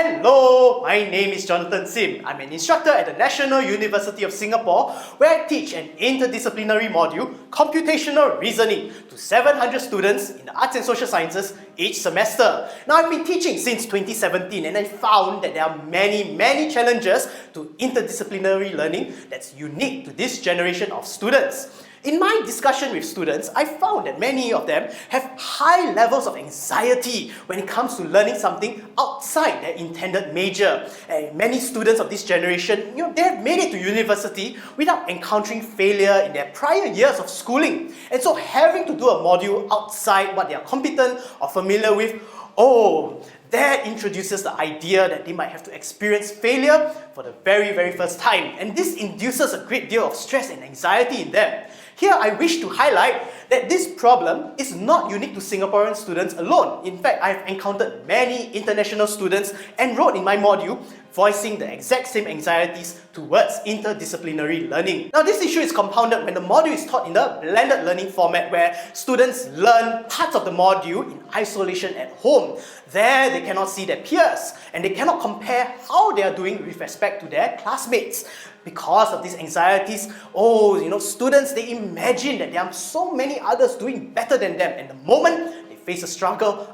Hello, my name is Jonathan Sim. I'm an instructor at the National University of Singapore, where I teach an interdisciplinary module, Computational Reasoning, to 700 students in the Arts and Social Sciences each semester. Now, I've been teaching since 2017 and I found that there are many challenges to interdisciplinary learning that's unique to this generation of students. In my discussion with students, I found that many of them have high levels of anxiety when it comes to learning something outside their intended major. And many students of this generation, they have made it to university without encountering failure in their prior years of schooling. And so having to do a module outside what they are competent or familiar with, that introduces the idea that they might have to experience failure for the very first time. And this induces a great deal of stress and anxiety in them. Here, I wish to highlight that this problem is not unique to Singaporean students alone. In fact, I've encountered many international students enrolled in my module voicing the exact same anxieties towards interdisciplinary learning. Now, this issue is compounded when the module is taught in the blended learning format where students learn parts of the module in isolation at home. There, they cannot see their peers and they cannot compare how they are doing with respect to their classmates. Because of these anxieties, students, they imagine that there are so many others doing better than them, and the moment they face a struggle,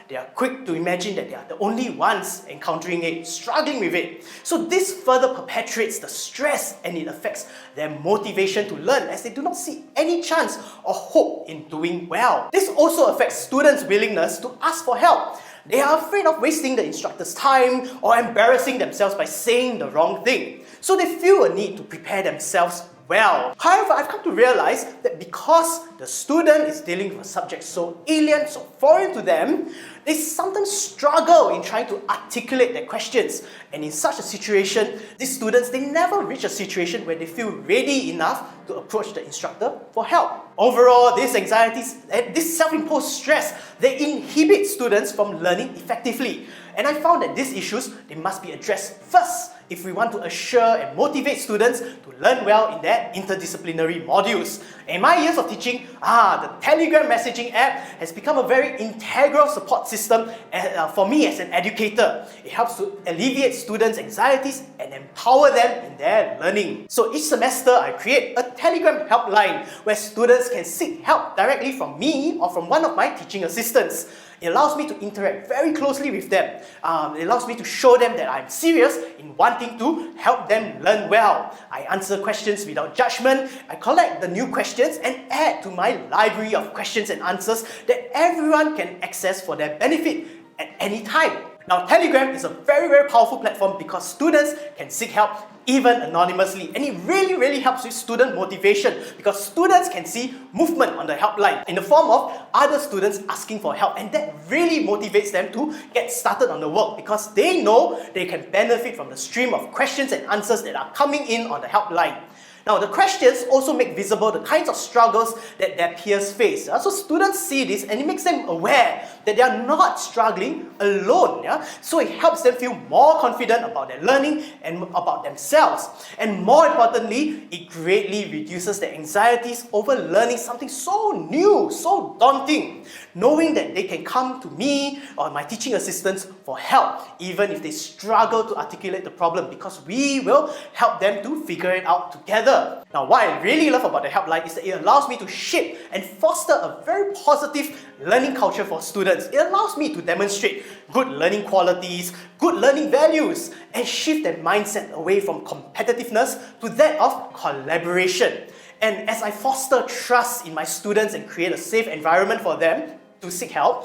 they are quick to imagine that they are the only ones encountering it, struggling with it. So this further perpetuates the stress and it affects their motivation to learn as they do not see any chance or hope in doing well. This also affects students' willingness to ask for help. They are afraid of wasting the instructor's time or embarrassing themselves by saying the wrong thing. So they feel a need to prepare themselves well. However, I've come to realize that because the student is dealing with a subject so alien, so foreign to them, they sometimes struggle in trying to articulate their questions. And in such a situation, these students, they never reach a situation where they feel ready enough to approach the instructor for help. Overall, these anxieties, this self-imposed stress, they inhibit students from learning effectively. And I found that these issues, they must be addressed first if we want to assure and motivate students to learn well in their interdisciplinary modules. In my years of teaching, the Telegram messaging app has become a very integral support system for me as an educator. It helps to alleviate students' anxieties and empower them in their learning. So each semester, I create a Telegram helpline where students can seek help directly from me or from one of my teaching assistants. It allows me to interact very closely with them. It allows me to show them that I'm serious in wanting to help them learn well. I answer questions without judgment. I collect the new questions and add to my library of questions and answers that everyone can access for their benefit at any time. Now, Telegram is a very powerful platform because students can seek help even anonymously, and it really helps with student motivation because students can see movement on the helpline in the form of other students asking for help, and that really motivates them to get started on the work because they know they can benefit from the stream of questions and answers that are coming in on the helpline. Now, the questions also make visible the kinds of struggles that their peers face. So students see this and it makes them aware that they are not struggling alone. So it helps them feel more confident about their learning and about themselves. And more importantly, it greatly reduces their anxieties over learning something so new, so daunting. Knowing that they can come to me or my teaching assistants for help, even if they struggle to articulate the problem, because we will help them to figure it out together. Now, what I really love about the helpline is that it allows me to shape and foster a very positive learning culture for students. It allows me to demonstrate good learning qualities, good learning values, and shift their mindset away from competitiveness to that of collaboration. And as I foster trust in my students and create a safe environment for them to seek help,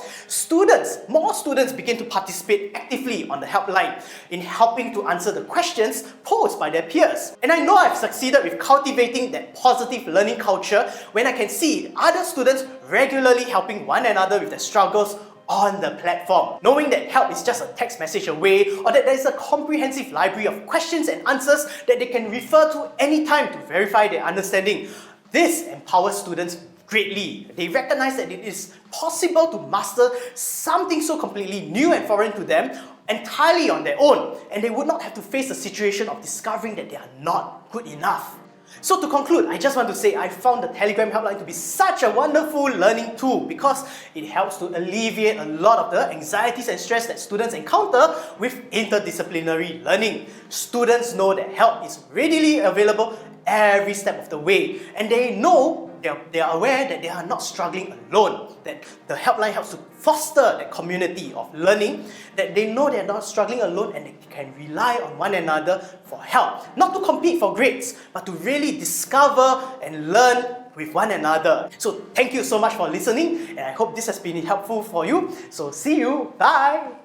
more students begin to participate actively on the helpline in helping to answer the questions posed by their peers. And I know I've succeeded with cultivating that positive learning culture when I can see other students regularly helping one another with their struggles on the platform. Knowing that help is just a text message away or that there is a comprehensive library of questions and answers that they can refer to anytime to verify their understanding. This empowers students greatly. They recognize that it is possible to master something so completely new and foreign to them entirely on their own, and they would not have to face the situation of discovering that they are not good enough. So to conclude, I just want to say I found the Telegram helpline to be such a wonderful learning tool because it helps to alleviate a lot of the anxieties and stress that students encounter with interdisciplinary learning. Students know that help is readily available every step of the way, and they know they are aware that they are not struggling alone, that the helpline helps to foster that community of learning, that they know they are not struggling alone and they can rely on one another for help, not to compete for grades, but to really discover and learn with one another. So thank you so much for listening, and I hope this has been helpful for you. So see you, bye!